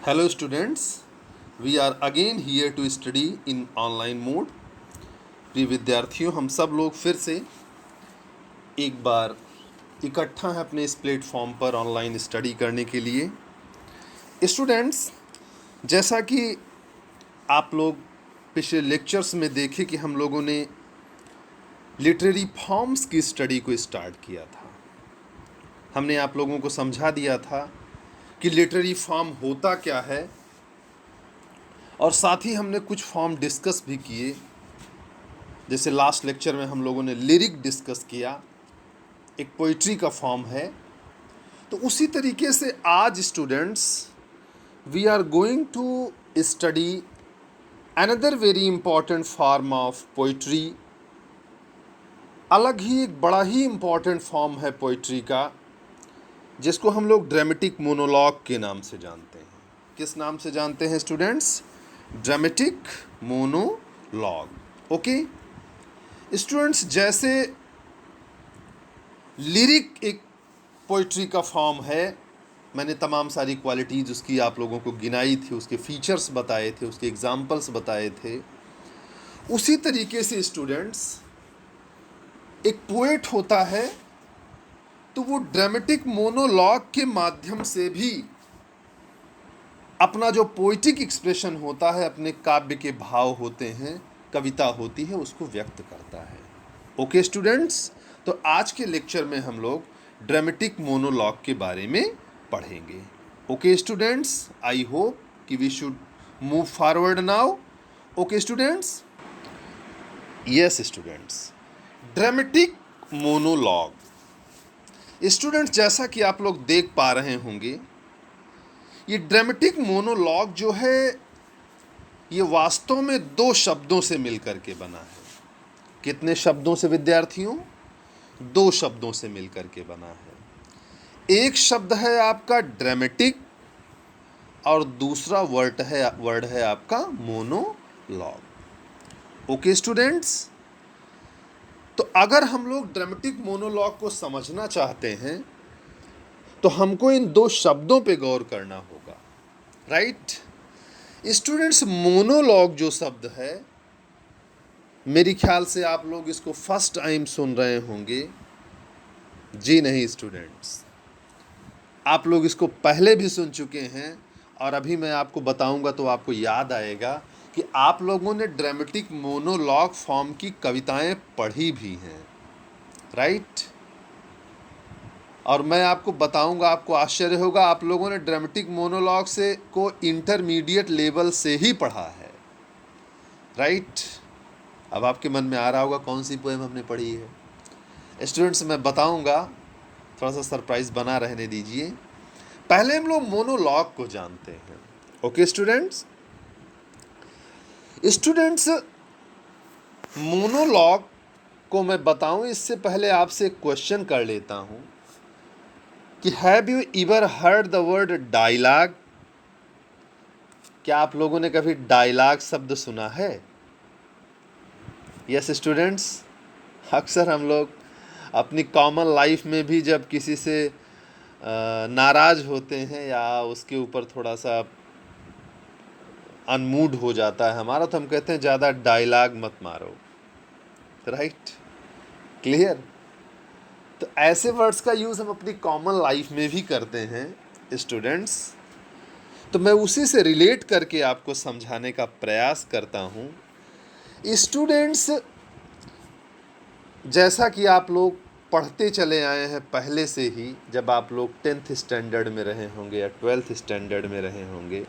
Hello students, we are again here to study in online mode. प्रिय विद्यार्थियों, हम सब लोग फिर से एक बार इकट्ठा हैं अपने इस प्लेटफॉर्म पर ऑनलाइन स्टडी करने के लिए। स्टूडेंट्स, जैसा कि आप लोग पिछले लेक्चर्स में देखे कि हम लोगों ने लिटरेरी फॉर्म्स की स्टडी को स्टार्ट किया था। हमने आप लोगों को समझा दिया था कि लिटरेरी फॉर्म होता क्या है, और साथ ही हमने कुछ फॉर्म डिस्कस भी किए। जैसे लास्ट लेक्चर में हम लोगों ने लिरिक डिस्कस किया, एक पोइट्री का फॉर्म है। तो उसी तरीके से आज students we are going to study another very important form of poetry. अलग ही एक बड़ा ही इम्पॉर्टेंट फॉर्म है पोइट्री का, जिसको हम लोग ड्रामेटिक मोनोलॉग के नाम से जानते हैं। किस नाम से जानते हैं students? Dramatic monologue. Okay students, जैसे लिरिक एक पोइट्री का फॉर्म है, मैंने तमाम सारी क्वालिटीज़ उसकी आप लोगों को गिनाई थी, उसके फीचर्स बताए थे, उसके एग्जाम्पल्स बताए थे। उसी तरीके से स्टूडेंट्स एक पोएट होता है, तो वो ड्रामेटिक मोनोलॉग के माध्यम से भी अपना जो पोइटिक एक्सप्रेशन होता है, अपने काव्य के भाव होते हैं, कविता होती है, उसको व्यक्त करता है। ओके स्टूडेंट्स, तो आज के लेक्चर में हम लोग ड्रामेटिक मोनोलॉग के बारे में पढ़ेंगे। ओके स्टूडेंट्स, आई होप कि we should move forward now. Okay students, yes students, dramatic monologue. Students, जैसा कि आप लोग देख पा रहे होंगे, ये ड्रामेटिक मोनोलॉग जो है ये वास्तव में दो शब्दों से मिलकर के बना है। कितने शब्दों से विद्यार्थियों? दो शब्दों से मिलकर के बना है। एक शब्द है आपका ड्रामेटिक और दूसरा वर्ड है आपका मोनोलॉग। ओके स्टूडेंट्स, तो अगर हम लोग ड्रामेटिक मोनोलॉग को समझना चाहते हैं तो हमको इन दो शब्दों पे गौर करना होगा, राइट? स्टूडेंट्स, मोनोलॉग जो शब्द है, मेरी ख्याल से आप लोग इसको फर्स्ट टाइम सुन रहे होंगे। जी नहीं स्टूडेंट्स, आप लोग इसको पहले भी सुन चुके हैं, और अभी मैं आपको बताऊंगा तो आपको याद आएगा कि आप लोगों ने ड्रामेटिक मोनोलॉग फॉर्म की कविताएं पढ़ी भी हैं, राइट? और मैं आपको बताऊंगा, आपको आश्चर्य होगा, आप लोगों ने ड्रामेटिक मोनोलॉग से को इंटरमीडिएट लेवल से ही पढ़ा है, राइट? अब आपके मन में आ रहा होगा कौन सी पोएम हमने पढ़ी है। स्टूडेंट्स, मैं बताऊंगा, थोड़ा सा सरप्राइज बना रहने दीजिए। पहले हम लोग मोनोलॉग को जानते हैं। ओके स्टूडेंट्स, मोनोलॉग को मैं बताऊं इससे पहले आपसे एक क्वेश्चन कर लेता हूं कि have you ever heard the word dialogue? क्या आप लोगों ने कभी डायलॉग शब्द सुना है? यस स्टूडेंट्स, अक्सर हम लोग अपनी कॉमन लाइफ में भी जब किसी से नाराज़ होते हैं या उसके ऊपर थोड़ा सा अनमूड हो जाता है हमारा, तो हम कहते हैं ज़्यादा डायलॉग मत मारो, राइट? क्लियर? तो ऐसे वर्ड्स का यूज़ हम अपनी कॉमन लाइफ में भी करते हैं स्टूडेंट्स। तो मैं उसी से रिलेट करके आपको समझाने का प्रयास करता हूँ। स्टूडेंट्स, जैसा कि आप लोग पढ़ते चले आए हैं पहले से ही, जब आप लोग 10th स्टैंडर्ड में रहे होंगे या 12th स्टैंडर्ड में रहे होंगे,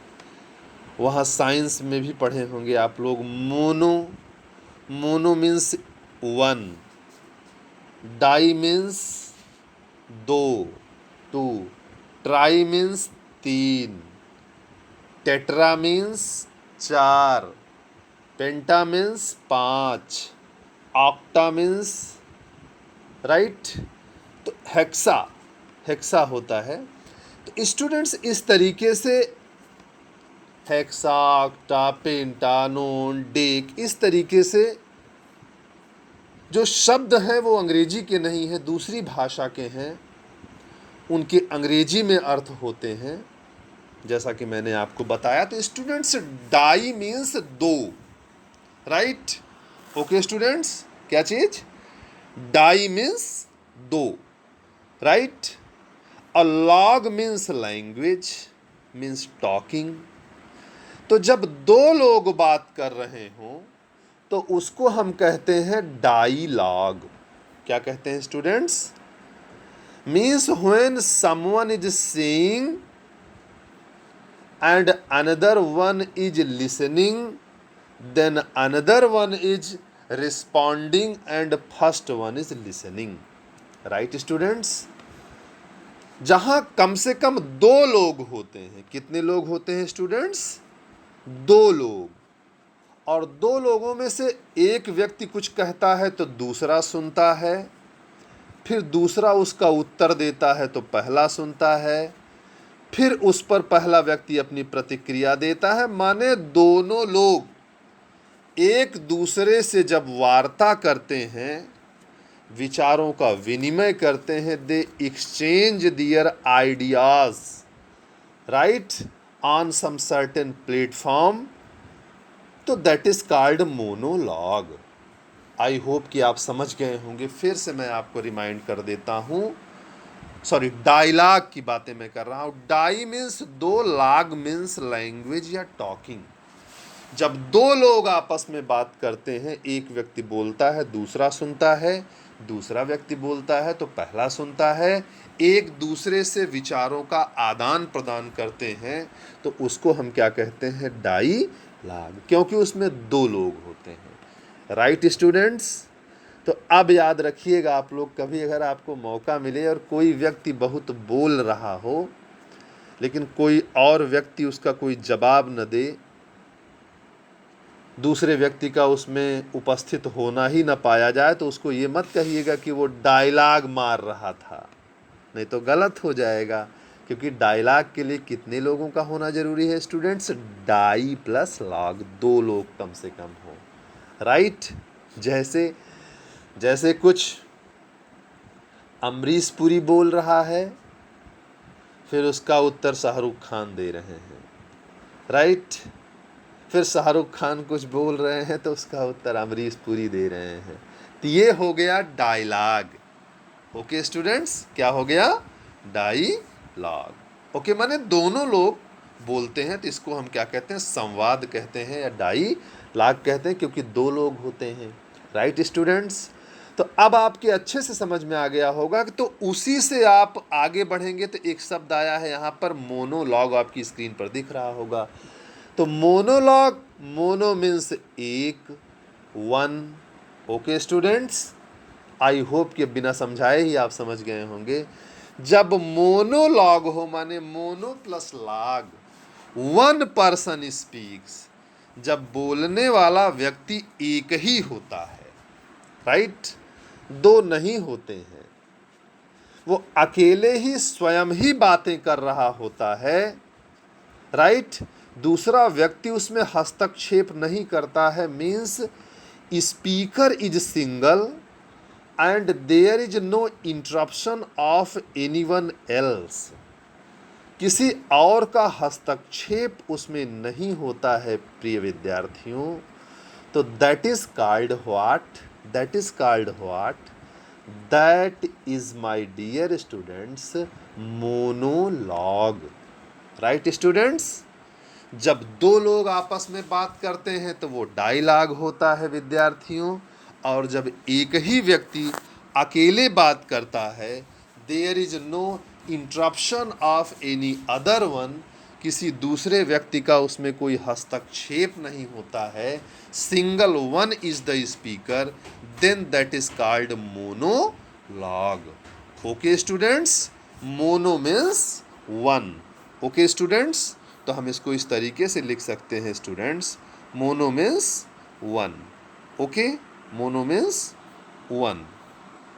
वहाँ साइंस में भी पढ़े होंगे आप लोग। Mono means one, di means दो, टू, ट्राई मीन्स तीन, टेट्रा मीन्स चार, पेंटा मीन्स पाँच, ऑक्टा मीन्स, राइट? तो हेक्सा होता है। तो स्टूडेंट्स, इस तरीके से hexa, octa, penta, non, dec, इस तरीके से जो शब्द हैं वो अंग्रेजी के नहीं हैं, दूसरी भाषा के हैं, उनके अंग्रेजी में अर्थ होते हैं। जैसा कि मैंने आपको बताया। तो स्टूडेंट्स डाई मीन्स दो, राइट? ओके स्टूडेंट्स, क्या चीज? डाई मीन्स दो, right? A logue means language, means talking. तो जब दो लोग बात कर रहे हों तो उसको हम कहते हैं डायलॉग। क्या कहते हैं students? Means when someone is saying and another one is listening, then another one is responding and first one is listening, right students? जहां कम से कम दो लोग होते हैं। कितने लोग होते हैं स्टूडेंट्स? दो लोग। और दो लोगों में से एक व्यक्ति कुछ कहता है तो दूसरा सुनता है, फिर दूसरा उसका उत्तर देता है तो पहला सुनता है, फिर उस पर पहला व्यक्ति अपनी प्रतिक्रिया देता है। माने दोनों लोग एक दूसरे से जब वार्ता करते हैं, विचारों का विनिमय करते हैं, they exchange their ideas, right, on some certain platform, तो that is called monologue. I hope कि आप समझ गए होंगे। फिर से मैं आपको रिमाइंड कर देता हूं, सॉरी, डायलॉग की बातें मैं कर रहा हूं। डाई मीन्स दो, लॉग मीन्स लैंग्वेज या टॉकिंग। जब दो लोग आपस में बात करते हैं, एक व्यक्ति बोलता है दूसरा सुनता है, दूसरा व्यक्ति बोलता है तो पहला सुनता है, एक दूसरे से विचारों का आदान प्रदान करते हैं, तो उसको हम क्या कहते हैं? डायलॉग, क्योंकि उसमें दो लोग होते हैं, राइट स्टूडेंट्स? तो अब याद रखिएगा आप लोग, कभी अगर आपको मौका मिले और कोई व्यक्ति बहुत बोल रहा हो लेकिन कोई और व्यक्ति उसका कोई जवाब न दे, दूसरे व्यक्ति का उसमें उपस्थित होना ही न पाया जाए, तो उसको ये मत कहिएगा कि वो डायलॉग मार रहा था, नहीं तो गलत हो जाएगा। क्योंकि डायलॉग के लिए कितने लोगों का होना जरूरी है स्टूडेंट्स? डाई प्लस लॉग, दो लोग कम से कम हो, राइट? जैसे जैसे कुछ अमरीश पुरी बोल रहा है, फिर उसका उत्तर शाहरुख खान दे रहे हैं, राइट? फिर शाहरुख खान कुछ बोल रहे हैं तो उसका उत्तर अमरीश पुरी दे रहे हैं, तो ये हो गया डायलॉग। ओके स्टूडेंट्स, क्या हो गया? डायलॉग। ओके, माने दोनों लोग बोलते हैं तो इसको हम क्या कहते हैं? संवाद कहते हैं या डायलॉग कहते हैं, क्योंकि दो लोग होते हैं, राइट स्टूडेंट्स? तो अब आपके अच्छे से समझ में आ गया होगा कि तो उसी से आप आगे बढ़ेंगे। तो एक शब्द आया है यहाँ पर मोनोलॉग, आपकी स्क्रीन पर दिख रहा होगा। तो मोनोलॉग, मोनो मीन्स एक, one. Okay students, I hope कि बिना समझाए ही आप समझ गए होंगे। जब मोनोलॉग हो माने mono plus log, one person speaks, जब बोलने वाला व्यक्ति एक ही होता है, राइट? दो नहीं होते हैं, वो अकेले ही स्वयं ही बातें कर रहा होता है, राइट? दूसरा व्यक्ति उसमें हस्तक्षेप नहीं करता है। Means speaker is single and there is no interruption of anyone else. किसी और का हस्तक्षेप उसमें नहीं होता है प्रिय विद्यार्थियों। तो that is called what? That is called what? That is my dear students monologue, right students? जब दो लोग आपस में बात करते हैं तो वो डायलॉग होता है विद्यार्थियों। और जब एक ही व्यक्ति अकेले बात करता है, there is no interruption of any other one, किसी दूसरे व्यक्ति का उसमें कोई हस्तक्षेप नहीं होता है, single one is the speaker, then that is called monologue. Okay students, mono means one. Okay students, तो हम इसको इस तरीके से लिख सकते हैं students, mono means one. Okay, mono means one.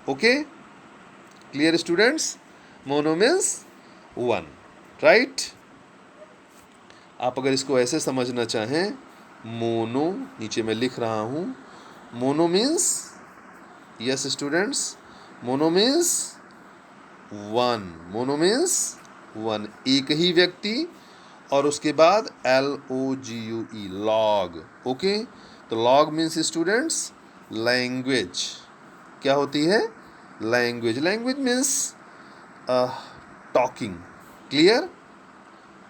Okay, clear students? Mono means one, right? आप अगर इसको ऐसे समझना चाहें, मोनो, नीचे मैं लिख रहा हूं, mono means, yes students, mono means one. Mono means one, एक ही व्यक्ति और उसके बाद LOGUE, लॉग। ओके, तो लॉग मीन्स स्टूडेंट्स लैंग्वेज। क्या होती है? Language. Language means talking. Clear?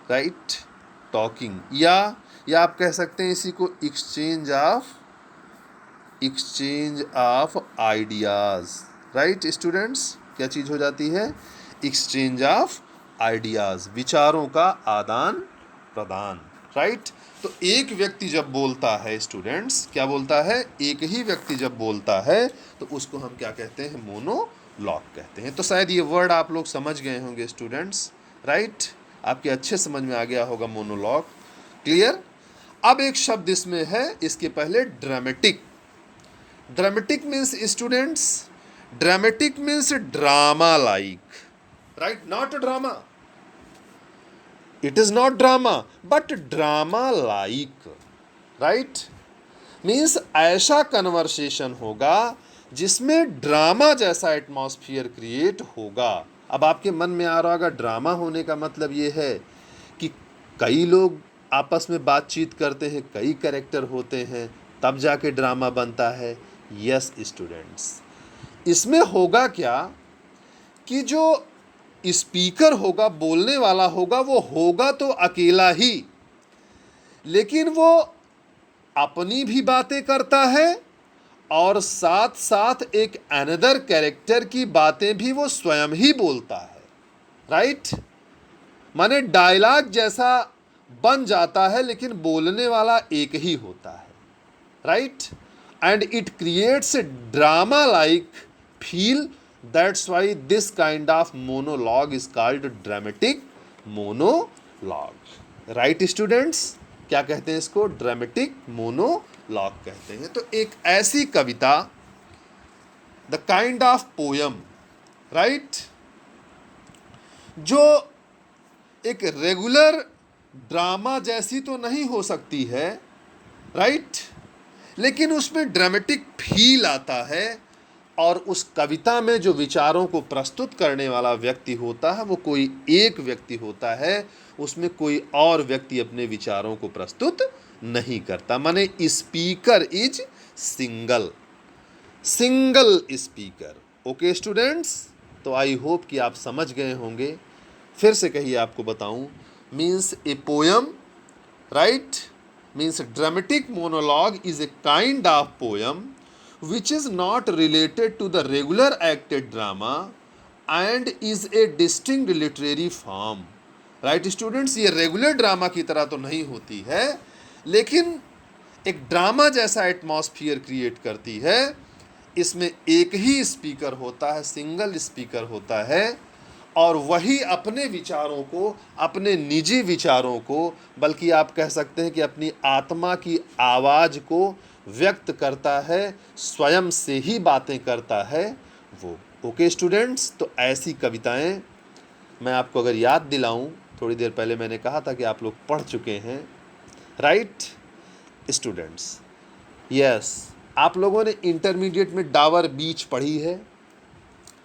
Right, talking. या आप कह सकते हैं इसी को exchange of ideas. Right students, क्या चीज़ हो जाती है? एक्सचेंज ऑफ आइडियाज, विचारों का आदान प्रदान। राइट, तो एक व्यक्ति जब बोलता है स्टूडेंट्स, क्या बोलता है? एक ही व्यक्ति जब बोलता है तो उसको हम क्या कहते हैं? मोनोलॉग कहते हैं। तो शायद ये वर्ड आप लोग समझ गए होंगे स्टूडेंट्स। राइट, आपके अच्छे समझ में आ गया होगा मोनोलॉग। क्लियर? अब एक शब्द इसमें है, इसके पहले dramatic. Dramatic means students, dramatic means drama like. Right, not drama, it is not drama but drama like. Right, means ऐसा कन्वर्सेशन होगा जिसमें ड्रामा जैसा एटमॉस्फियर क्रिएट होगा। अब आपके मन में आ रहा होगा ड्रामा होने का मतलब ये है कि कई लोग आपस में बातचीत करते हैं, कई कैरेक्टर होते हैं, तब जाके ड्रामा बनता है। यस स्टूडेंट्स, इसमें होगा क्या कि जो स्पीकर होगा, बोलने वाला होगा, वो होगा तो अकेला ही, लेकिन वो अपनी भी बातें करता है और साथ साथ एक अनदर कैरेक्टर की बातें भी वो स्वयं ही बोलता है। राइट, माने डायलॉग जैसा बन जाता है लेकिन बोलने वाला एक ही होता है। Right, and it creates a drama like feel, that's why this kind of monologue is called dramatic monologue. Right students, क्या कहते हैं इसको? ड्रामेटिक मोनोलॉग कहते हैं। तो एक ऐसी कविता, the kind of poem, right, जो एक रेगुलर ड्रामा जैसी तो नहीं हो सकती है, राइट, लेकिन उसमें ड्रामेटिक फील आता है और उस कविता में जो विचारों को प्रस्तुत करने वाला व्यक्ति होता है वो कोई एक व्यक्ति होता है, उसमें कोई और व्यक्ति अपने विचारों को प्रस्तुत नहीं करता। माने speaker is single speaker. Okay students, तो आई होप कि आप समझ गए होंगे। फिर से कहिए, आपको बताऊं, means A poem, right, means dramatic monologue is a kind of poem which is not related to the regular acted drama and is a distinct literary form. Right students, ये रेगुलर ड्रामा की तरह तो नहीं होती है, लेकिन एक drama जैसा एटमॉस्फियर क्रिएट करती है। इसमें एक ही स्पीकर होता है, सिंगल स्पीकर होता है, और वही अपने विचारों को, अपने निजी विचारों को, बल्कि आप कह सकते हैं कि अपनी आत्मा की आवाज़ को व्यक्त करता है, स्वयं से ही बातें करता है वो। ओके स्टूडेंट्स, तो ऐसी कविताएं मैं आपको अगर याद दिलाऊं, थोड़ी देर पहले मैंने कहा था कि आप लोग पढ़ चुके हैं। राइट स्टूडेंट्स, यस, आप लोगों ने इंटरमीडिएट में डावर बीच पढ़ी है।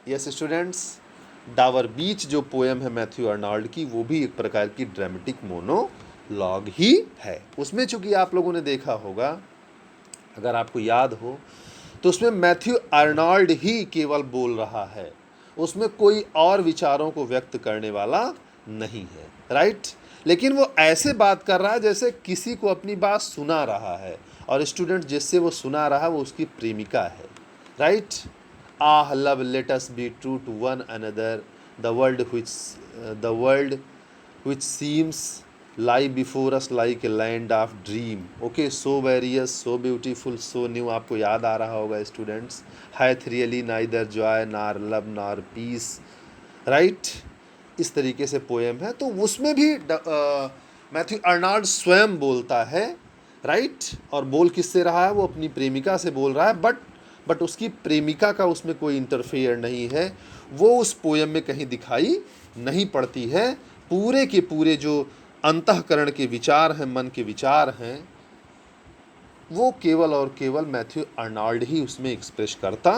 यस स्टूडेंट्स, डावर बीच जो पोएम है मैथ्यू अर्नाल्ड की, वो भी एक प्रकार की ड्रामेटिक मोनोलॉग ही है। उसमें चूंकि आप लोगों ने देखा होगा, अगर आपको याद हो, तो उसमें मैथ्यू अर्नाल्ड ही केवल बोल रहा है, उसमें कोई और विचारों को व्यक्त करने वाला नहीं है। राइट, लेकिन वो ऐसे बात कर रहा है जैसे किसी को अपनी बात सुना रहा है, और स्टूडेंट जिससे वो सुना रहा है वो उसकी प्रेमिका है। Right, ah love let us be true to one another, the world which seems lie before us like a land of dream. Okay, so various, so beautiful, so new. आपको याद आ रहा होगा students, hath really neither joy nor love nor peace. Right, इस तरीके से poem है। तो उसमें भी मैथ्यू अर्नाल्ड स्वयं बोलता है। राइट, और बोल किससे रहा है? वो अपनी प्रेमिका से बोल रहा है, बट उसकी प्रेमिका का उसमें कोई इंटरफेयर नहीं है, वो उस पोएम में कहीं दिखाई नहीं पड़ती है। पूरे के पूरे जो अंतःकरण के विचार हैं, मन के विचार हैं, वो केवल और केवल मैथ्यू अर्नाल्ड ही उसमें एक्सप्रेस करता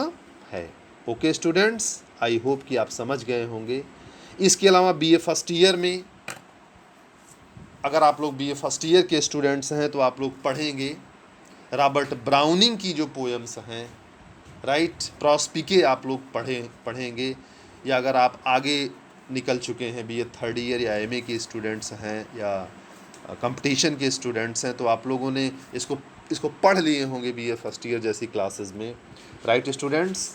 है। ओके स्टूडेंट्स, आई होप कि आप समझ गए होंगे। इसके अलावा बीए फर्स्ट ईयर में अगर आप लोग बीए फर्स्ट ईयर के स्टूडेंट्स हैं तो आप लोग पढ़ेंगे रॉबर्ट ब्राउनिंग की जो पोएम्स हैं, राइट, प्रॉस्पिके आप लोग पढ़ेंगे। या अगर आप आगे निकल चुके हैं, बीए थर्ड ईयर या एमए के स्टूडेंट्स हैं या कंपटीशन के स्टूडेंट्स हैं, तो आप लोगों ने इसको पढ़ लिए होंगे बीए फर्स्ट ईयर जैसी क्लासेस में, राइट स्टूडेंट्स।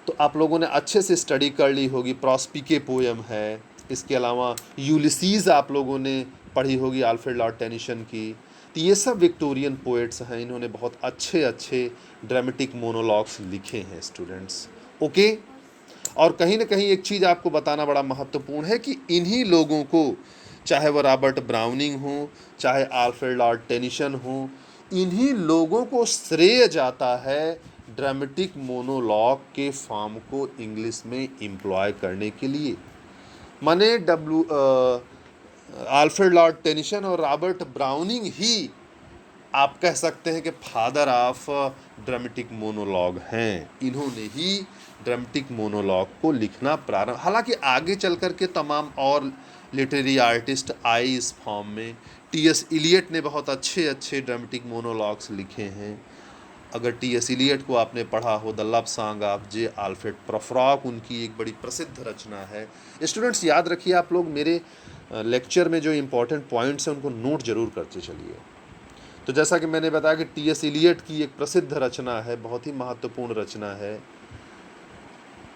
तो आप लोगों ने अच्छे से स्टडी कर ली होगी, प्रॉस्पिके पोएम है। इसके अलावा यूलिसीज़ आप लोगों ने पढ़ी होगी, अल्फ्रेड लॉर्ड टेनिसन की। तो ये सब विक्टोरियन पोएट्स हैं, इन्होंने बहुत अच्छे अच्छे ड्रामेटिक मोनोलॉग्स लिखे हैं स्टूडेंट्स, ओके। और कहीं ना कहीं एक चीज़ आपको बताना बड़ा महत्वपूर्ण है कि इन्हीं लोगों को, चाहे वह रॉबर्ट ब्राउनिंग हो, चाहे अल्फ्रेड लॉर्ड टेनिसन हो, इन्हीं लोगों को श्रेय जाता है ड्रामेटिक मोनोलॉग के फॉर्म को इंग्लिश में एम्प्लॉय करने के लिए। माने अल्फ्रेड लॉर्ड टेनिसन और रॉबर्ट ब्राउनिंग ही आप कह सकते हैं कि फादर ऑफ ड्रामेटिक मोनोलॉग हैं। इन्होंने ही ड्रामेटिक मोनोलॉग को लिखना प्रारंभ, हालांकि आगे चल कर के तमाम और लिटरेरी आर्टिस्ट आए इस फॉर्म में। टीएस इलियट ने बहुत अच्छे अच्छे ड्रामेटिक मोनोलॉग्स लिखे हैं। अगर टीएस इलियट को आपने पढ़ा हो, the love song of J Alfred Prufrock उनकी एक बड़ी प्रसिद्ध रचना है। स्टूडेंट्स याद रखिए, आप लोग मेरे लेक्चर में जो इम्पोर्टेंट पॉइंट्स हैं उनको नोट जरूर करते चलिए। तो जैसा कि मैंने बताया कि टीएस इलियट की एक प्रसिद्ध रचना है, बहुत ही महत्वपूर्ण रचना है,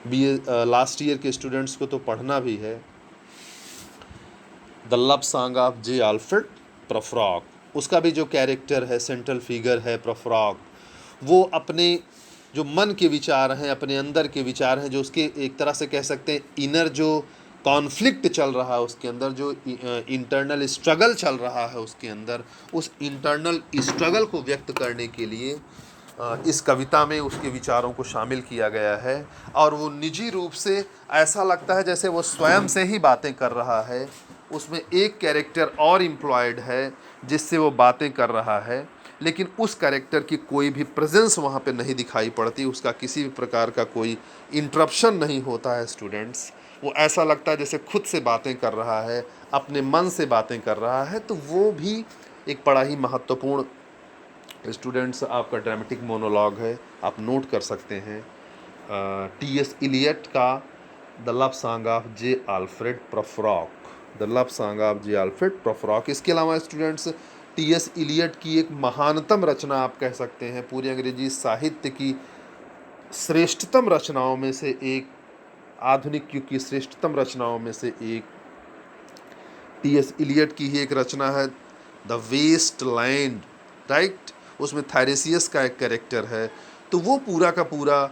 बीए लास्ट ईयर के स्टूडेंट्स को तो पढ़ना भी है, the love song of J Alfred Prufrock. उसका भी जो कैरेक्टर है, सेंट्रल फिगर है प्रोफरोक, वो अपने जो मन के विचार हैं, अपने अंदर के विचार हैं, जो उसके एक तरह से कह सकते हैं इनर जो कॉन्फ्लिक्ट चल रहा है उसके अंदर, जो इंटरनल स्ट्रगल चल रहा है उसके अंदर, उस इंटरनल स्ट्रगल को व्यक्त करने के लिए इस कविता में उसके विचारों को शामिल किया गया है। और वो निजी रूप से ऐसा लगता है जैसे वो स्वयं से ही बातें कर रहा है। उसमें एक कैरेक्टर और एम्प्लॉयड है जिससे वो बातें कर रहा है, लेकिन उस कैरेक्टर की कोई भी प्रेजेंस वहाँ पे नहीं दिखाई पड़ती, उसका किसी भी प्रकार का कोई इंटरप्शन नहीं होता है स्टूडेंट्स। वो ऐसा लगता है जैसे खुद से बातें कर रहा है, अपने मन से बातें कर रहा है। तो वो भी एक बड़ा ही महत्वपूर्ण स्टूडेंट्स आपका ड्रामेटिक मोनोलॉग है, आप नोट कर सकते हैं। टीएस इलियट का the love song of J Alfred Prufrock, the love song of J Alfred Prufrock. इसके अलावा स्टूडेंट्स टीएस इलियट की एक महानतम रचना आप कह सकते हैं, पूरी अंग्रेजी साहित्य की श्रेष्ठतम रचनाओं में से एक, आधुनिक युग की श्रेष्ठतम रचनाओं में से एक टीएस इलियट की ही एक रचना है, द वेस्ट लैंड, राइट। उसमें थायरेसियस का एक कैरेक्टर है। तो वो पूरा का पूरा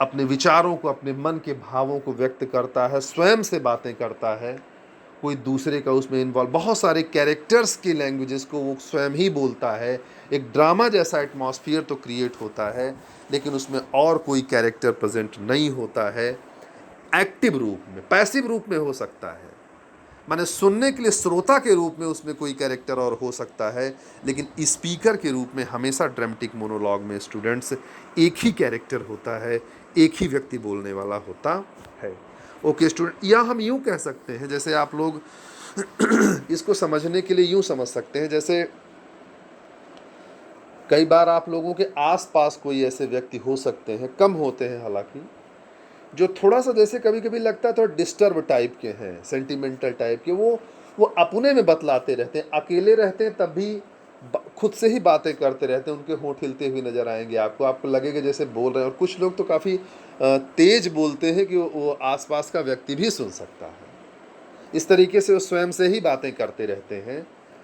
अपने विचारों को, अपने मन के भावों को व्यक्त करता है, स्वयं से बातें करता है, कोई दूसरे का उसमें इन्वॉल्व, बहुत सारे कैरेक्टर्स की लैंग्वेजेस को वो स्वयं ही बोलता है। एक ड्रामा जैसा एटमॉस्फेयर तो क्रिएट होता है, लेकिन उसमें और कोई कैरेक्टर प्रेजेंट नहीं होता है एक्टिव रूप में, पैसिव रूप में हो सकता है, माने सुनने के लिए श्रोता के रूप में उसमें कोई कैरेक्टर और हो सकता है, लेकिन स्पीकर के रूप में हमेशा ड्रामेटिक मोनोलॉग में स्टूडेंट्स एक ही कैरेक्टर होता है, एक ही व्यक्ति बोलने वाला होता है। ओके स्टूडेंट, या हम यूँ कह सकते हैं, जैसे आप लोग इसको समझने के लिए यूँ समझ सकते हैं, जैसे कई बार आप लोगों के आसपास कोई ऐसे व्यक्ति हो सकते हैं, कम होते हैं हालांकि, जो थोड़ा सा जैसे कभी कभी लगता है थोड़ा डिस्टर्ब टाइप के हैं, सेंटिमेंटल टाइप के। वो अपने में बतलाते रहते हैं, अकेले रहते हैं तब भी खुद से ही बातें करते रहते हैं, उनके होंठ हिलते हुए नजर आएंगे आपको लगेगा जैसे बोल रहे हैं। और कुछ लोग तो काफ़ी तेज बोलते हैं कि वो आसपास का व्यक्ति भी सुन सकता है। इस तरीके से वो स्वयं से ही बातें करते रहते हैं,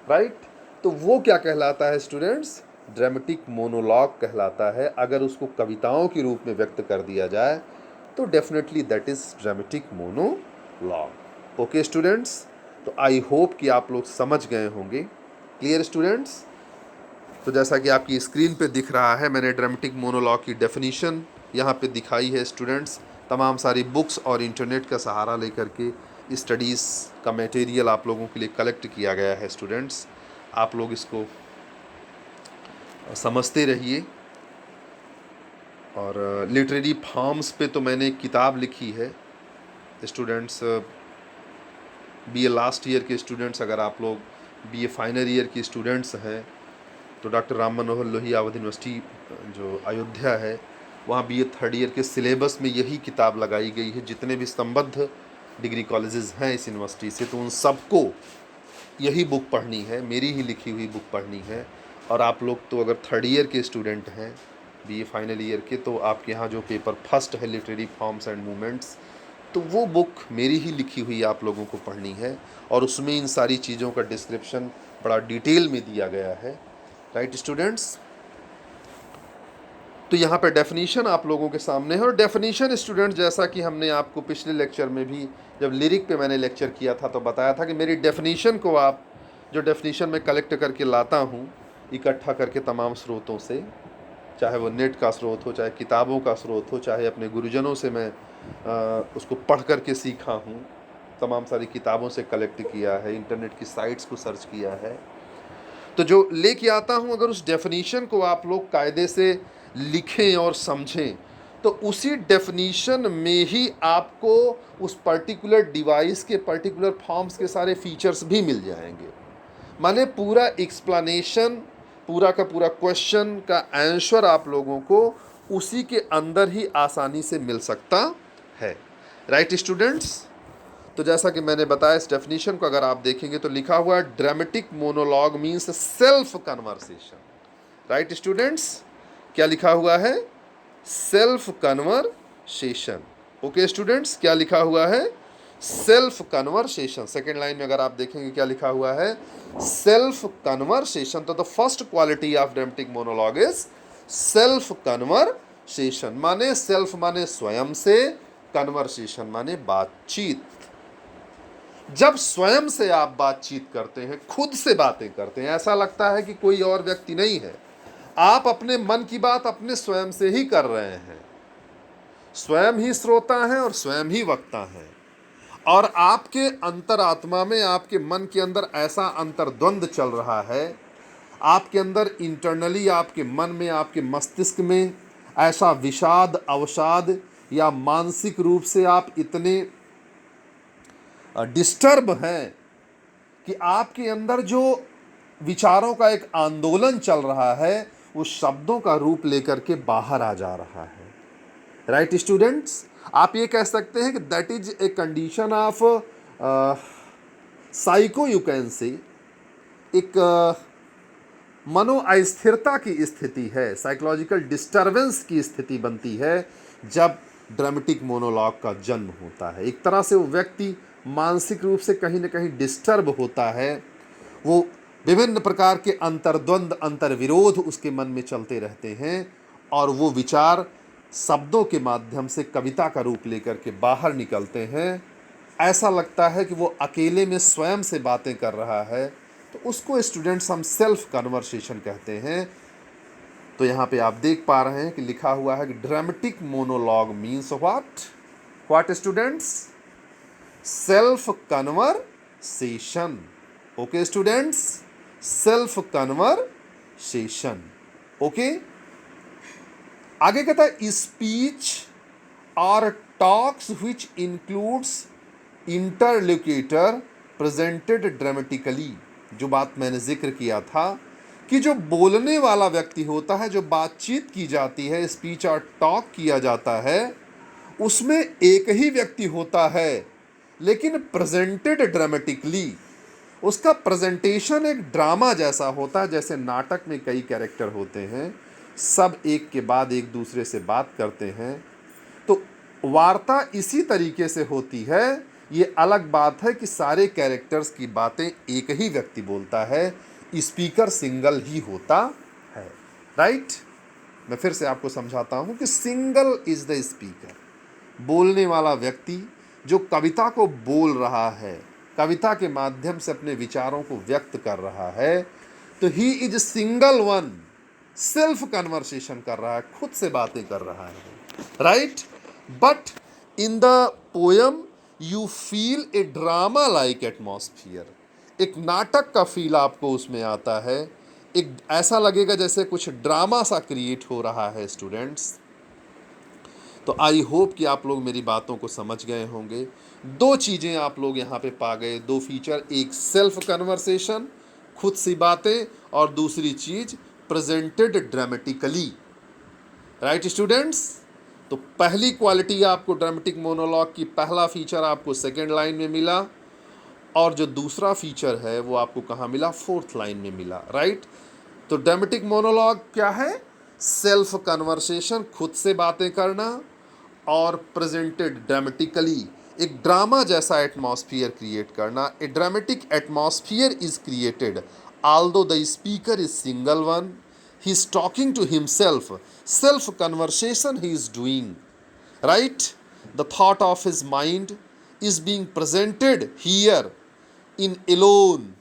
राइट। तो वो क्या कहलाता है स्टूडेंट्स? ड्रामेटिक मोनोलॉग कहलाता है। अगर उसको कविताओं के रूप में व्यक्त कर दिया जाए तो definitely that is dramatic monologue. Okay students, तो आई होप कि आप लोग समझ गए होंगे। Clear students? तो जैसा कि आपकी स्क्रीन पे दिख रहा है, मैंने ड्रामेटिक मोनोलॉग की डेफिनीशन यहाँ पे दिखाई है स्टूडेंट्स। तमाम सारी बुक्स और इंटरनेट का सहारा लेकर के स्टडीज़ का मटेरियल आप लोगों के लिए कलेक्ट किया गया है स्टूडेंट्स। आप लोग इसको समझते रहिए। और लिटरेरी फॉर्म्स पे तो मैंने एक किताब लिखी है स्टूडेंट्स, बीए लास्ट ईयर के स्टूडेंट्स, अगर आप लोग बीए फाइनल ईयर की स्टूडेंट्स हैं तो डॉक्टर राम मनोहर लोहिया अवध यूनिवर्सिटी जो अयोध्या है, वहाँ बीए थर्ड ईयर के सिलेबस में यही किताब लगाई गई है। जितने भी संबद्ध डिग्री कॉलेजेस हैं इस यूनिवर्सिटी से, तो उन सबको यही बुक पढ़नी है, मेरी ही लिखी हुई बुक पढ़नी है। और आप लोग तो अगर थर्ड ईयर के स्टूडेंट हैं बीए फाइनल ईयर के, तो आपके यहाँ जो पेपर फर्स्ट है लिटरेरी फॉर्म्स एंड मूवमेंट्स, तो वो बुक मेरी ही लिखी हुई आप लोगों को पढ़नी है। और उसमें इन सारी चीज़ों का डिस्क्रिप्शन बड़ा डिटेल में दिया गया है। राइट स्टूडेंट्स, तो यहाँ पे डेफिनीशन आप लोगों के सामने है। और डेफिनीशन स्टूडेंट्स, जैसा कि हमने आपको पिछले लेक्चर में भी जब लिरिक पे मैंने लेक्चर किया था तो बताया था कि मेरी डेफिनीशन को आप जो डेफिनीशन में कलेक्ट करके लाता हूँ इकट्ठा करके तमाम स्रोतों से, चाहे वो नेट का स्रोत हो, चाहे किताबों का स्रोत हो, चाहे अपने गुरुजनों से मैं उसको पढ़ करके सीखा हूँ, तमाम सारी किताबों से कलेक्ट किया है, इंटरनेट की साइट्स को सर्च किया है, तो जो लेके आता हूँ अगर उस डेफिनीशन को आप लोग कायदे से लिखें और समझें तो उसी डेफिनीशन में ही आपको उस पर्टिकुलर डिवाइस के पर्टिकुलर फॉर्म्स के सारे फीचर्स भी मिल जाएंगे। माने पूरा एक्सप्लेनेशन, पूरा का पूरा क्वेश्चन का आंसर आप लोगों को उसी के अंदर ही आसानी से मिल सकता है। राइट स्टूडेंट्स, तो जैसा कि मैंने बताया इस डेफिनेशन को अगर आप देखेंगे तो लिखा हुआ है dramatic monologue means self conversation. Right students, क्या लिखा हुआ है? Self conversation. ओके स्टूडेंट्स, क्या लिखा हुआ है? Self conversation. सेकेंड लाइन में अगर आप देखेंगे क्या लिखा हुआ है? Self conversation. तो the first quality of dramatic monologue is self conversation. माने सेल्फ माने स्वयं से, कन्वर्सेशन माने बातचीत। जब स्वयं से आप बातचीत करते हैं, खुद से बातें करते हैं, ऐसा लगता है कि कोई और व्यक्ति नहीं है, आप अपने मन की बात अपने स्वयं से ही कर रहे हैं। स्वयं ही श्रोता हैं और स्वयं ही वक्ता हैं। और आपके अंतरात्मा में, आपके मन के अंदर ऐसा अंतर्द्वंद चल रहा है, आपके अंदर इंटरनली, आपके मन में, आपके मस्तिष्क में ऐसा विषाद, अवसाद या मानसिक रूप से आप इतने डिस्टर्ब हैं कि आपके अंदर जो विचारों का एक आंदोलन चल रहा है वो शब्दों का रूप लेकर के बाहर आ जा रहा है। राइट स्टूडेंट्स, आप ये कह सकते हैं कि that is a condition of psycho, you can say, एक मनो अस्थिरता की स्थिति है, साइकोलॉजिकल डिस्टर्बेंस की स्थिति बनती है जब ड्रामेटिक मोनोलॉग का जन्म होता है। एक तरह से वो व्यक्ति मानसिक रूप से कहीं ना कहीं डिस्टर्ब होता है, वो विभिन्न प्रकार के अंतर्द्वंद, अंतर्विरोध उसके मन में चलते रहते हैं और वो विचार शब्दों के माध्यम से कविता का रूप लेकर के बाहर निकलते हैं। ऐसा लगता है कि वो अकेले में स्वयं से बातें कर रहा है, तो उसको स्टूडेंट्स हम सेल्फ कन्वर्सेशन कहते हैं। तो यहाँ पे आप देख पा रहे हैं कि लिखा हुआ है कि dramatic monologue means what students? Self conversation. Okay students, self conversation. Okay, आगे कहता है स्पीच और talks which includes interlocutor presented dramatically. जो बात मैंने जिक्र किया था कि जो बोलने वाला व्यक्ति होता है, जो बातचीत की जाती है, स्पीच और टॉक किया जाता है, उसमें एक ही व्यक्ति होता है लेकिन प्रेजेंटेड ड्रामेटिकली। उसका प्रेजेंटेशन एक ड्रामा जैसा होता है, जैसे नाटक में कई कैरेक्टर होते हैं, सब एक के बाद एक दूसरे से बात करते हैं, तो वार्ता इसी तरीके से होती है। ये अलग बात है कि सारे कैरेक्टर्स की बातें एक ही व्यक्ति बोलता है, स्पीकर सिंगल ही होता है। राइट, मैं फिर से आपको समझाता हूँ कि सिंगल इज द स्पीकर। बोलने वाला व्यक्ति जो कविता को बोल रहा है, कविता के माध्यम से अपने विचारों को व्यक्त कर रहा है, तो he is single one, self conversation कर रहा है, खुद से बातें कर रहा है। Right, but in the poem you feel a drama like atmosphere. एक नाटक का फील आपको उसमें आता है, एक ऐसा लगेगा जैसे कुछ ड्रामा सा क्रिएट हो रहा है स्टूडेंट्स। तो आई होप कि आप लोग मेरी बातों को समझ गए होंगे। दो चीज़ें आप लोग यहाँ पे पा गए, दो फीचर, एक सेल्फ कन्वर्सेशन, खुद सी बातें, और दूसरी चीज प्रेजेंटेड ड्रामेटिकली। Right students? तो पहली क्वालिटी आपको ड्रामेटिक मोनोलॉग की, पहला फीचर आपको सेकेंड लाइन में मिला, और जो दूसरा फीचर है वो आपको कहाँ मिला? फोर्थ लाइन में मिला। राइट? तो ड्रामेटिक मोनोलॉग क्या है? सेल्फ कन्वर्सेशन, खुद से बातें करना, और प्रेजेंटेड ड्रामेटिकली, एक ड्रामा जैसा एटमॉस्फियर क्रिएट करना। A dramatic atmosphere is created although the speaker is single one, he is talking to himself, self conversation he is doing. Right? The thought of his mind is being presented here in alone.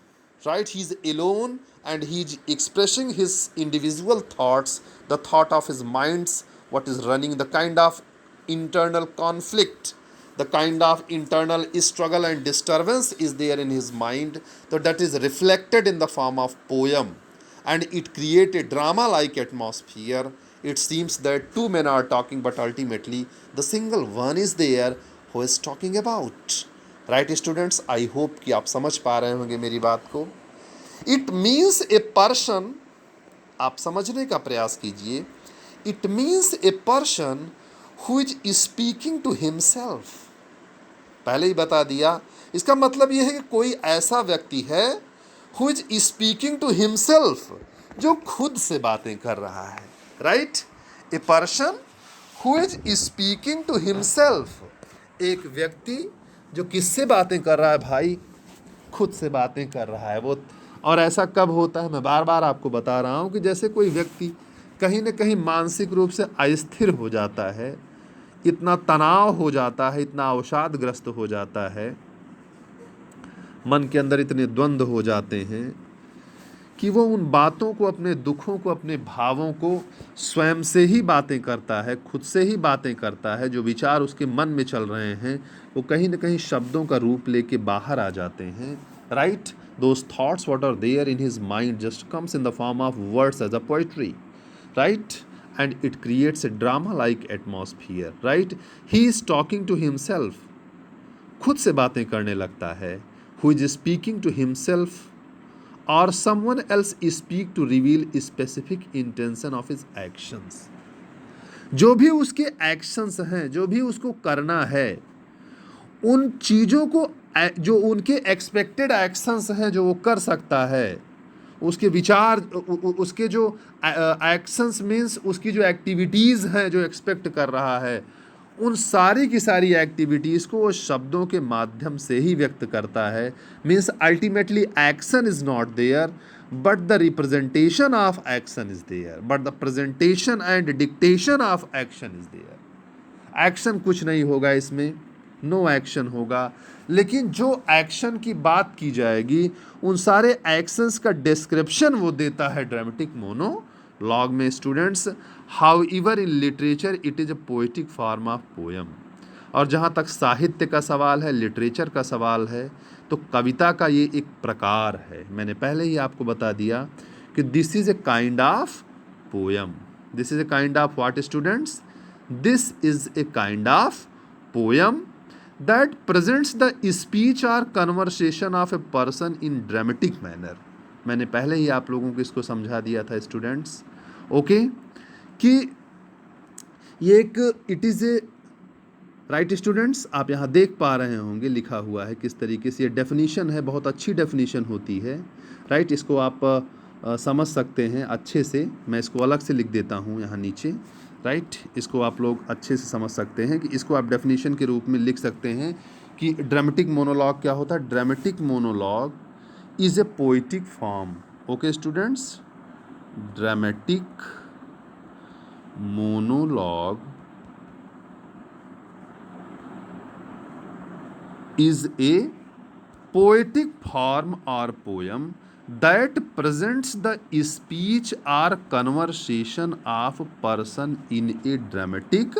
Right? He is alone and he is expressing his individual thoughts, the thought of his minds, what is running, the kind of internal conflict, the kind of internal struggle and disturbance is there in his mind, so that is reflected in the form of poem, and it creates a drama like atmosphere. It seems that two men are talking, but ultimately the single one is there who is talking about. Right students? I hope कि आप समझ पा रहे होंगे मेरी बात को. It means a person, आप समझने का प्रयास कीजिए. It means a person who is speaking to himself. पहले ही बता दिया, इसका मतलब यह है कि कोई ऐसा व्यक्ति है who is speaking to himself, जो खुद से बातें कर रहा है. Right? A person who is speaking to himself, एक व्यक्ति जो किससे बातें कर रहा है भाई? खुद से बातें कर रहा है वो. और ऐसा कब होता है? मैं बार बार आपको बता रहा हूँ कि जैसे कोई व्यक्ति कहीं ना कहीं मानसिक रूप से अस्थिर हो जाता है, इतना तनाव हो जाता है, इतना अवसादग्रस्त हो जाता है, मन के अंदर इतने द्वंद्व हो जाते हैं कि वो उन बातों को, अपने दुखों को, अपने भावों को स्वयं से ही बातें करता है, खुद से ही बातें करता है. जो विचार उसके मन में चल रहे हैं वो कहीं ना कहीं शब्दों का रूप लेके बाहर आ जाते हैं. Right? Those thoughts what are there in his mind just comes in the form of words as a poetry. Right? And it creates a drama-like atmosphere. Right? He is talking to himself. खुद से बातें करने लगता है. Who is speaking to himself, or someone else speak to reveal specific intention of his actions. जो भी उसके actions हैं, जो भी उसको करना है, उन चीज़ों को, जो उनके expected actions हैं जो वो कर सकता है, उसके विचार, उसके जो एक्शंस मीन्स उसकी जो एक्टिविटीज़ हैं जो एक्सपेक्ट कर रहा है, उन सारी की सारी एक्टिविटीज़ को वो शब्दों के माध्यम से ही व्यक्त करता है. Means ultimately action is not there but the representation of action is there, but the presentation and dictation of action is there. Action कुछ नहीं होगा इसमें, नो एक्शन होगा, लेकिन जो एक्शन की बात की जाएगी उन सारे एक्शंस का डिस्क्रिप्शन वो देता है ड्रामेटिक मोनोलॉग में. Students, however in literature it is a poetic form of poem. और जहाँ तक साहित्य का सवाल है, लिटरेचर का सवाल है, तो कविता का ये एक प्रकार है. मैंने पहले ही आपको बता दिया कि this is a kind of poem. This is a kind of what students? This is a kind of poem that presents the speech or conversation of a person in dramatic manner. मैंने पहले ही आप लोगों को इसको समझा दिया था students. Okay? कि ये एक it is a, right students? आप यहाँ देख पा रहे होंगे लिखा हुआ है किस तरीके से. ये डेफिनीशन है, बहुत अच्छी डेफिनीशन होती है. राइट? इसको आप समझ सकते हैं अच्छे से. मैं इसको अलग से लिख देता हूँ यहाँ नीचे. राइट? इसको आप लोग अच्छे से समझ सकते हैं कि इसको आप डेफिनेशन के रूप में लिख सकते हैं कि ड्रामेटिक मोनोलॉग क्या होता है. Dramatic monologue is a poetic form. Okay students? Dramatic monologue is a poetic form और poem that presents the speech or conversation of person in a dramatic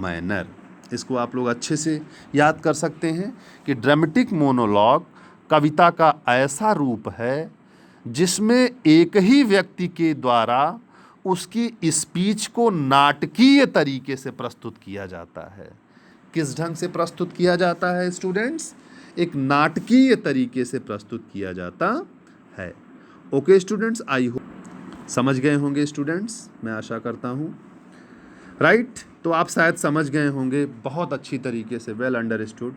manner. इसको आप लोग अच्छे से याद कर सकते हैं कि ड्रामेटिक मोनोलॉग कविता का ऐसा रूप है जिसमें एक ही व्यक्ति के द्वारा उसकी स्पीच को नाटकीय तरीके से प्रस्तुत किया जाता है. किस ढंग से प्रस्तुत किया जाता है स्टूडेंट्स? एक नाटकीय तरीके से प्रस्तुत किया जाता है। ओके स्टूडेंट्स, आई होप समझ गए होंगे स्टूडेंट्स, मैं आशा करता हूँ। राइट, तो आप शायद समझ गए होंगे बहुत अच्छी तरीके से, वेल अंडरस्टूड,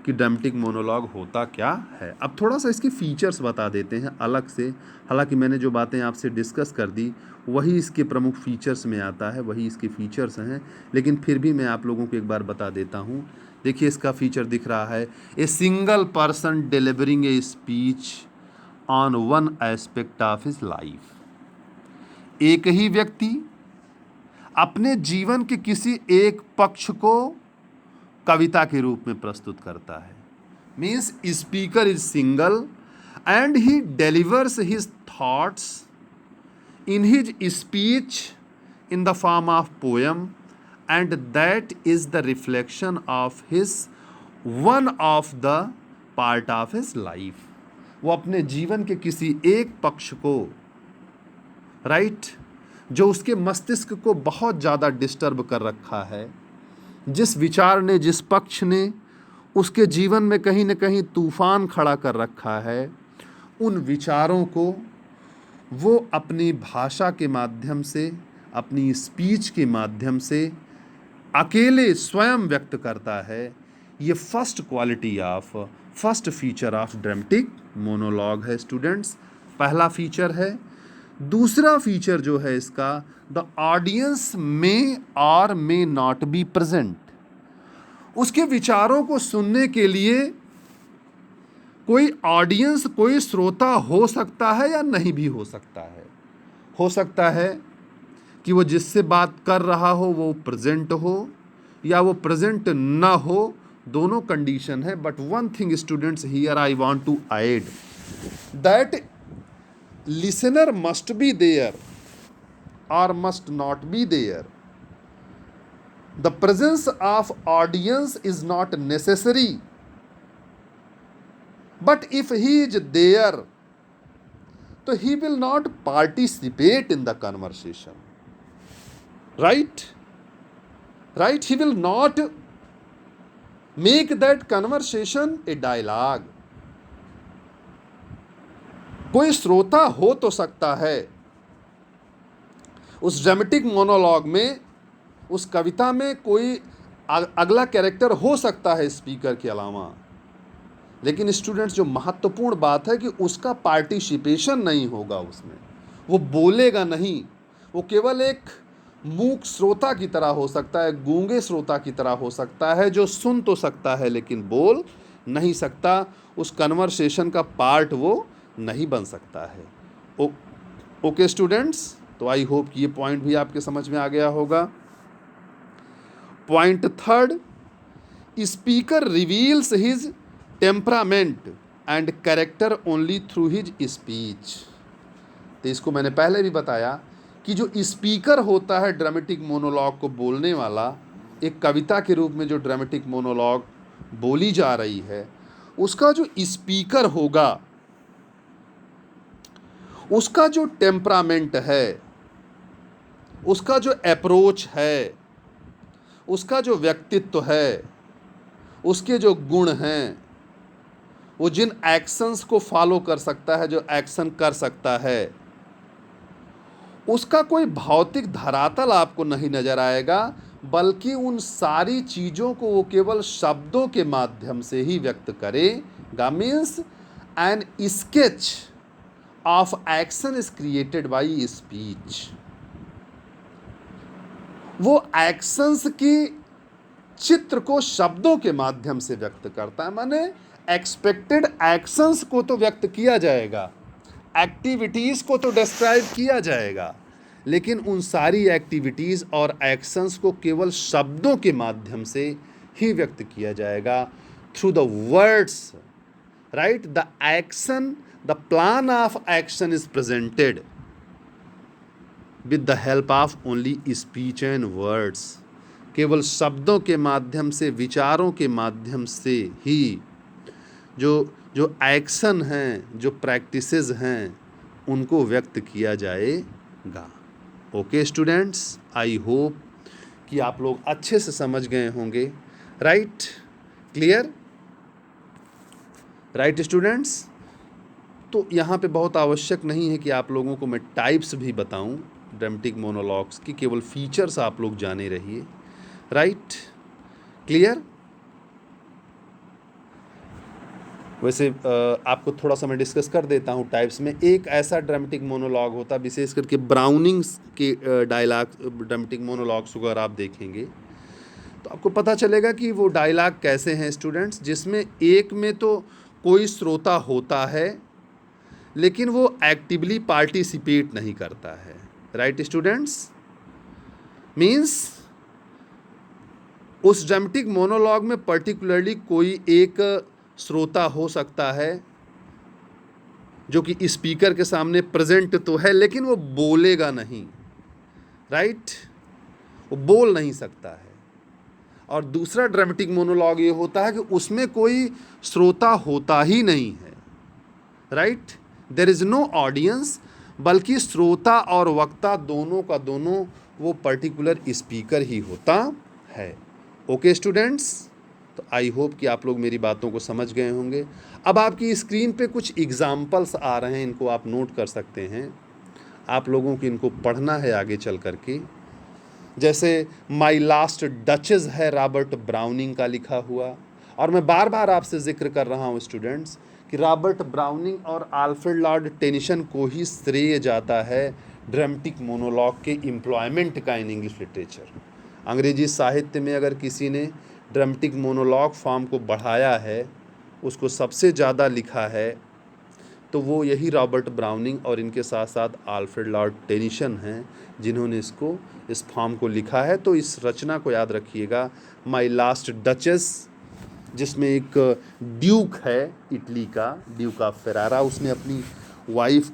कि ड्रामेटिक मोनोलॉग होता क्या है। अब थोड़ा सा इसके फीचर्स बता देते हैं अलग से। हालांकि मैंने जो बातें आपसे डिस्कस कर दी वही इसके प्रमुख फीचर्स में आता है, वही इसके फीचर्स हैं, लेकिन फिर भी मैं आप लोगों को एक बार बता देता हूँ। देखिए इसका फीचर दिख रहा है, a single person delivering a speech on one aspect of his life. एक ही व्यक्ति अपने जीवन के किसी एक पक्ष को कविता के रूप में प्रस्तुत करता है। Means speaker is single and he delivers his thoughts in his speech in the form of poem and that is the reflection of his one of the part of his life. वो अपने जीवन के किसी एक पक्ष को, right, जो उसके मस्तिष्क को बहुत ज़्यादा डिस्टर्ब कर रखा है, जिस विचार ने, जिस पक्ष ने उसके जीवन में कहीं न कहीं तूफान खड़ा कर रखा है, उन विचारों को वो अपनी भाषा के माध्यम से, अपनी स्पीच के माध्यम से अकेले स्वयं व्यक्त करता है। ये first quality of, first feature of dramatic monologue है स्टूडेंट्स, पहला फीचर है। दूसरा फीचर जो है इसका, द ऑडियंस मे और मे नॉट बी प्रेजेंट। उसके विचारों को सुनने के लिए कोई ऑडियंस, कोई श्रोता हो सकता है या नहीं भी हो सकता है। हो सकता है कि वो जिससे बात कर रहा हो वो प्रेजेंट हो या वो प्रेजेंट ना हो, दोनों कंडीशन है। But one thing students here I want to add that listener must be there or must not be there. The presence of audience is not necessary, but if he is there, so he will not participate in the conversation. Right? Right? He will not make that conversation a dialogue. कोई श्रोता हो तो सकता है उस dramatic monologue में, उस कविता में कोई अगला कैरेक्टर हो सकता है स्पीकर के अलावा, लेकिन स्टूडेंट्स जो महत्वपूर्ण बात है कि उसका पार्टिसिपेशन नहीं होगा उसमें, वो बोलेगा नहीं, वो केवल एक मूक श्रोता की तरह हो सकता है, गूंगे श्रोता की तरह हो सकता है, जो सुन तो सकता है लेकिन बोल नहीं सकता, उस कन्वर्सेशन का पार्ट वो नहीं बन सकता है। ओके स्टूडेंट्स, तो आई होप कि ये पॉइंट भी आपके समझ में आ गया होगा। Point third, speaker reveals his temperament and character only through his speech. तो इसको मैंने पहले भी बताया कि जो स्पीकर होता है ड्रामेटिक मोनोलॉग को बोलने वाला, एक कविता के रूप में जो ड्रामेटिक मोनोलॉग बोली जा रही है, उसका जो स्पीकर होगा, उसका जो टेम्परामेंट है, उसका जो अप्रोच है, उसका जो व्यक्तित्व है, उसके जो गुण हैं, वो जिन एक्शंस को फॉलो कर सकता है, जो एक्शन कर सकता है, उसका कोई भौतिक धरातल आपको नहीं नजर आएगा, बल्कि उन सारी चीज़ों को वो केवल शब्दों के माध्यम से ही व्यक्त करेगा। Means an sketch of action is created by speech. वो एक्शंस की चित्र को शब्दों के माध्यम से व्यक्त करता है, माने एक्सपेक्टेड एक्शंस को तो व्यक्त किया जाएगा, एक्टिविटीज को तो डिस्क्राइब किया जाएगा, लेकिन उन सारी एक्टिविटीज और एक्शंस को केवल शब्दों के माध्यम से ही व्यक्त किया जाएगा, through the words. Right, the action, the plan of action is presented with the help of only speech and words. केवल शब्दों के माध्यम से, विचारों के माध्यम से ही जो एक्शन हैं, जो प्रैक्टिसेस हैं, उनको व्यक्त किया जाएगा। ओके स्टूडेंट्स, आई होप कि आप लोग अच्छे से समझ गए होंगे। Right, clear, right students. तो यहाँ पे बहुत आवश्यक नहीं है कि आप लोगों को मैं टाइप्स भी बताऊं ड्रामेटिक मोनोलॉग्स की, केवल फीचर्स आप लोग जाने रहिए। Right, clear. वैसे आपको थोड़ा सा मैं डिस्कस कर देता हूँ टाइप्स में। एक ऐसा ड्रामेटिक मोनोलॉग होता है, विशेष करके ब्राउनिंग्स के डायलॉग ड्रामेटिक मोनोलॉग्स को अगर आप देखेंगे तो आपको पता चलेगा कि वो डायलॉग कैसे हैं स्टूडेंट्स, जिसमें एक में तो कोई श्रोता होता है लेकिन वो एक्टिवली पार्टिसिपेट नहीं करता है। राइट स्टूडेंट्स, मीन्स उस ड्रामेटिक मोनोलॉग में पर्टिकुलरली कोई एक श्रोता हो सकता है जो कि स्पीकर के सामने प्रेजेंट तो है लेकिन वो बोलेगा नहीं। राइट, वो बोल नहीं सकता है। और दूसरा ड्रामेटिक मोनोलॉग ये होता है कि उसमें कोई श्रोता होता ही नहीं है। Right, there is no audience, बल्कि श्रोता और वक्ता दोनों का दोनों वो पर्टिकुलर स्पीकर ही होता है। ओके स्टूडेंट्स, तो आई होप कि आप लोग मेरी बातों को समझ गए होंगे। अब आपकी स्क्रीन पे कुछ एग्जाम्पल्स आ रहे हैं, इनको आप नोट कर सकते हैं। आप लोगों को इनको पढ़ना है आगे चल कर के। जैसे माई लास्ट डचेस है रॉबर्ट ब्राउनिंग का लिखा हुआ, और मैं बार बार आपसे जिक्र कर रहा हूँ स्टूडेंट्स कि रॉबर्ट ब्राउनिंग और अल्फ्रेड लॉर्ड टेनिसन को ही श्रेय जाता है ड्रामेटिक मोनोलॉग के एम्प्लॉयमेंट का इन इंग्लिश लिटरेचर। अंग्रेजी साहित्य में अगर किसी ने ड्रामेटिक मोनोलॉग फॉर्म को बढ़ाया है, उसको सबसे ज़्यादा लिखा है, तो वो यही रॉबर्ट ब्राउनिंग और इनके साथ साथ अल्फ्रेड लॉर्ड टेनिसन हैं जिन्होंने इस फॉर्म को लिखा है। तो इस रचना को याद रखिएगा, माई लास्ट डचेस, जिसमें एक ड्यूक है इटली का, ड्यूक ऑफ फेरारा, उसने अपनी वाइफ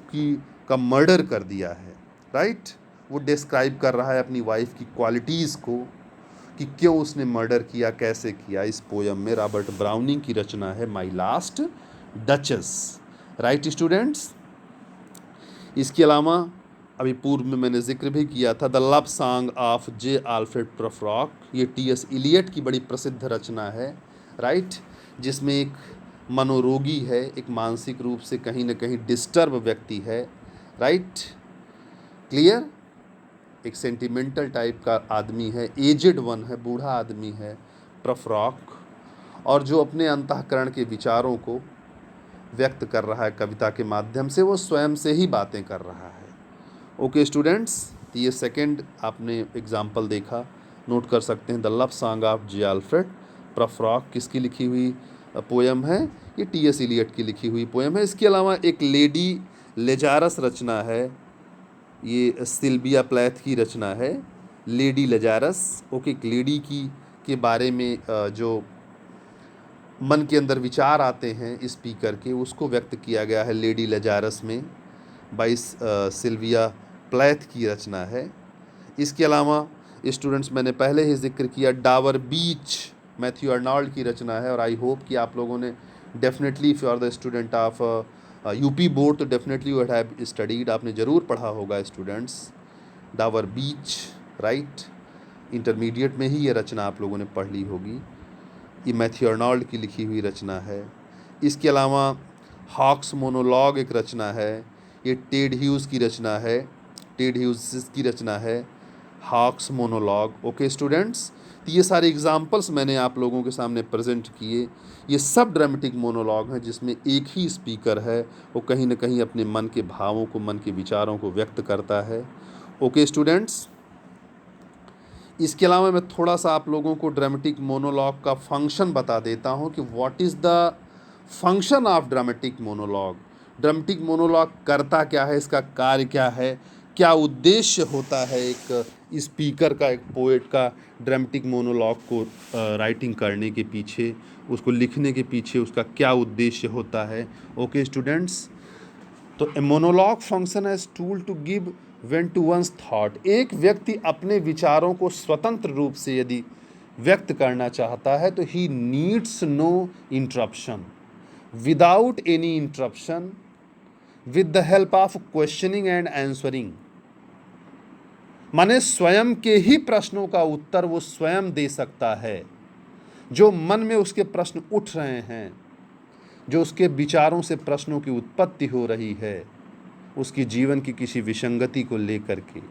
का मर्डर कर दिया है। राइट, वो डिस्क्राइब कर रहा है अपनी वाइफ की क्वालिटीज़ को कि क्यों उसने मर्डर किया, कैसे किया। इस पोयम में रॉबर्ट ब्राउनिंग की रचना है my last duchess. Right students, इसके अलावा अभी पूर्व में मैंने जिक्र भी किया था the love song of J Alfred प्रोफ्रॉक, ये टी.एस. इलियट की बड़ी प्रसिद्ध रचना है। राइट, जिसमें एक मनोरोगी है, एक मानसिक रूप से कहीं ना कहीं डिस्टर्ब व्यक्ति है। राइट, क्लियर, एक सेंटिमेंटल टाइप का आदमी है, एजेड वन है, बूढ़ा आदमी है प्रोफ्रॉक, और जो अपने अंतःकरण के विचारों को व्यक्त कर रहा है कविता के माध्यम से, वो स्वयं से ही बातें कर रहा है। ओके स्टूडेंट्स, तो ये सेकंड आपने एग्जाम्पल देखा, नोट कर सकते हैं। The love song of J Alfred प्रोफ्रॉक किसकी लिखी हुई पोयम है? ये टी.एस. इलियट की लिखी हुई पोयम है। इसके अलावा एक लेडी लेजारस रचना है, ये सिल्विया प्लैथ की रचना है, लेडी लेजारस। ओके, एक लेडी के बारे में जो मन के अंदर विचार आते हैं स्पीकर के, उसको व्यक्त किया गया है लेडी लेजारस में, बाई सिल्विया प्लैथ की रचना है। इसके अलावा स्टूडेंट्स, मैंने पहले ही जिक्र किया डावर बीच, मैथ्यू अर्नॉल्ड की रचना है, और आई होप कि आप लोगों ने definitely, if you are the student of UP board, तो डेफिनेटली यू हैव स्टडीड, आपने ज़रूर पढ़ा होगा students Dover Beach. Right, intermediate में ही ये रचना आप लोगों ने पढ़ ली होगी। ये मैथ्यू अर्नॉल्ड की लिखी हुई रचना है। इसके अलावा हॉक्स मोनोलॉग एक रचना है, ये टेड ह्यूज़ की रचना है, टेड ह्यूज़ की रचना है हॉक्स मोनोलॉग। ओके स्टूडेंट्स, तो ये सारे एग्जाम्पल्स मैंने आप लोगों के सामने प्रेजेंट किए। ये सब ड्रामेटिक मोनोलॉग हैं जिसमें एक ही स्पीकर है, वो कहीं ना कहीं अपने मन के भावों को, मन के विचारों को व्यक्त करता है। ओके स्टूडेंट्स, इसके अलावा मैं थोड़ा सा आप लोगों को ड्रामेटिक मोनोलॉग का फंक्शन बता देता हूँ कि what is the function of dramatic monologue. Dramatic monologue करता क्या है, इसका कार्य क्या है, क्या उद्देश्य होता है एक स्पीकर का, एक पोएट का ड्रामेटिक मोनोलॉग को राइटिंग करने के पीछे, उसको लिखने के पीछे उसका क्या उद्देश्य होता है। ओके स्टूडेंट्स, तो a monologue function as tool to give vent to one's thought. एक व्यक्ति अपने विचारों को स्वतंत्र रूप से यदि व्यक्त करना चाहता है तो he needs no interruption, without any interruption, with the help of questioning and answering. माने स्वयं के ही प्रश्नों का उत्तर वो स्वयं दे सकता है, जो मन में उसके प्रश्न उठ रहे हैं, जो उसके विचारों से प्रश्नों की उत्पत्ति हो रही है उसकी जीवन की किसी विसंगति को लेकर के,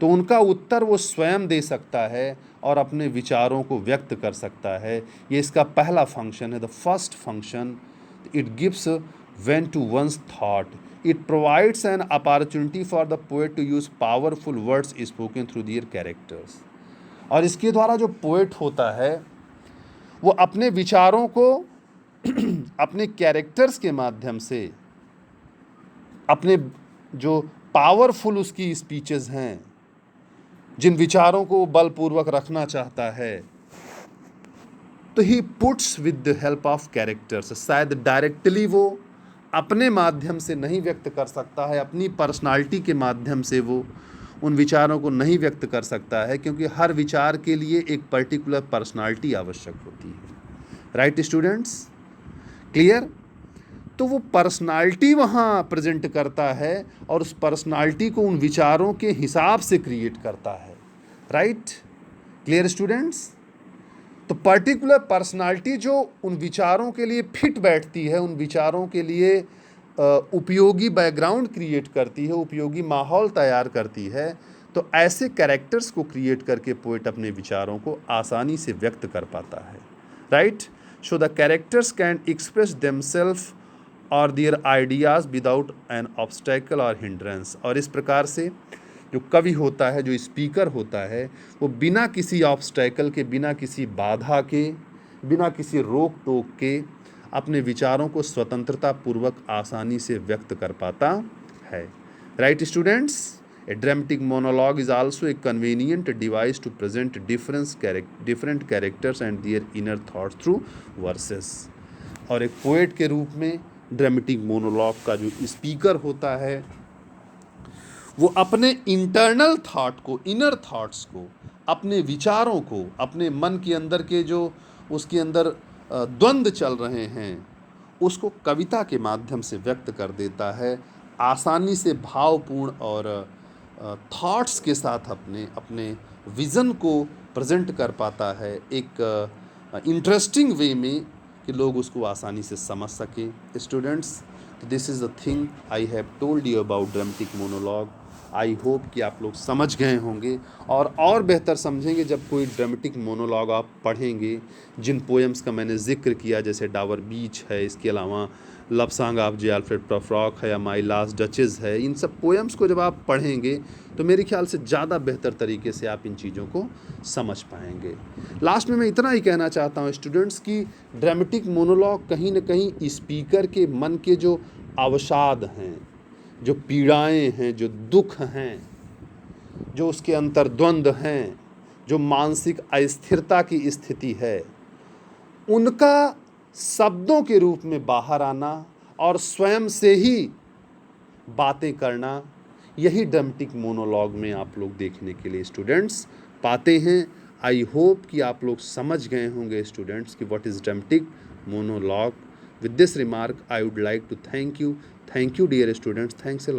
तो उनका उत्तर वो स्वयं दे सकता है और अपने विचारों को व्यक्त कर सकता है। ये इसका पहला फंक्शन है, the first function. It gives vent to one's thought. It provides an opportunity for the poet to use powerful words spoken through their characters. और इसके द्वारा जो पोएट होता है वो अपने विचारों को अपने कैरेक्टर्स के माध्यम से, अपने जो पावरफुल उसकी स्पीचेस हैं, जिन विचारों को बलपूर्वक रखना चाहता है, तो he puts with the help of characters. शायद डायरेक्टली वो अपने माध्यम से नहीं व्यक्त कर सकता है, अपनी पर्सनालिटी के माध्यम से वो उन विचारों को नहीं व्यक्त कर सकता है, क्योंकि हर विचार के लिए एक पर्टिकुलर पर्सनालिटी आवश्यक होती है। Right students, clear? तो वो पर्सनालिटी वहाँ प्रेजेंट करता है और उस पर्सनालिटी को उन विचारों के हिसाब से क्रिएट करता है। Right, clear students? तो पर्टिकुलर पर्सनालिटी जो उन विचारों के लिए फिट बैठती है, उन विचारों के लिए उपयोगी बैकग्राउंड क्रिएट करती है, उपयोगी माहौल तैयार करती है, तो ऐसे कैरेक्टर्स को क्रिएट करके पोएट अपने विचारों को आसानी से व्यक्त कर पाता है। Right, so the characters can express themselves और their ideas without an obstacle और हिंड्रेंस। और इस प्रकार से जो कवि होता है, जो स्पीकर होता है, वो बिना किसी ऑब्स्टेकल के, बिना किसी बाधा के, बिना किसी रोक टोक के अपने विचारों को स्वतंत्रता पूर्वक आसानी से व्यक्त कर पाता है। Right students, a dramatic monologue is also a convenient device to present different characters and their inner thoughts through verses. और एक पोएट के रूप में ड्रामेटिक मोनोलॉग का जो स्पीकर होता है वो अपने इंटरनल थॉट को, इनर थॉट्स को, अपने विचारों को, अपने मन के अंदर के जो उसके अंदर द्वंद्व चल रहे हैं उसको कविता के माध्यम से व्यक्त कर देता है, आसानी से भावपूर्ण और थॉट्स के साथ अपने विज़न को प्रेजेंट कर पाता है एक इंटरेस्टिंग वे में कि लोग उसको आसानी से समझ सकें। Students, this is the thing I have told you about dramatic monologue. I hope कि आप लोग समझ गए होंगे और बेहतर समझेंगे जब कोई ड्रामेटिक मोनोलॉग आप पढ़ेंगे। जिन पोएम्स का मैंने जिक्र किया, जैसे डावर बीच है, इसके अलावा love song of J Alfred प्रोफ्रॉक है, या माई लास्ट डचेस है, इन सब पोएम्स को जब आप पढ़ेंगे तो मेरे ख्याल से ज़्यादा बेहतर तरीके से आप इन चीज़ों को समझ पाएंगे। लास्ट में मैं इतना ही कहना चाहता हूँ स्टूडेंट्स कि ड्रामेटिक मोनोलॉग कहीं ना कहीं स्पीकर के मन के जो अवसाद हैं, जो पीड़ाएं हैं, जो दुख हैं, जो उसके अंतर्द्वंद हैं, जो मानसिक अस्थिरता की स्थिति है, उनका शब्दों के रूप में बाहर आना और स्वयं से ही बातें करना, यही ड्रामेटिक मोनोलॉग में आप लोग देखने के लिए स्टूडेंट्स पाते हैं। आई होप कि आप लोग समझ गए होंगे स्टूडेंट्स कि what is dramatic monologue. With this remark, I would like to thank you. Thank you, dear students. Thanks a lot.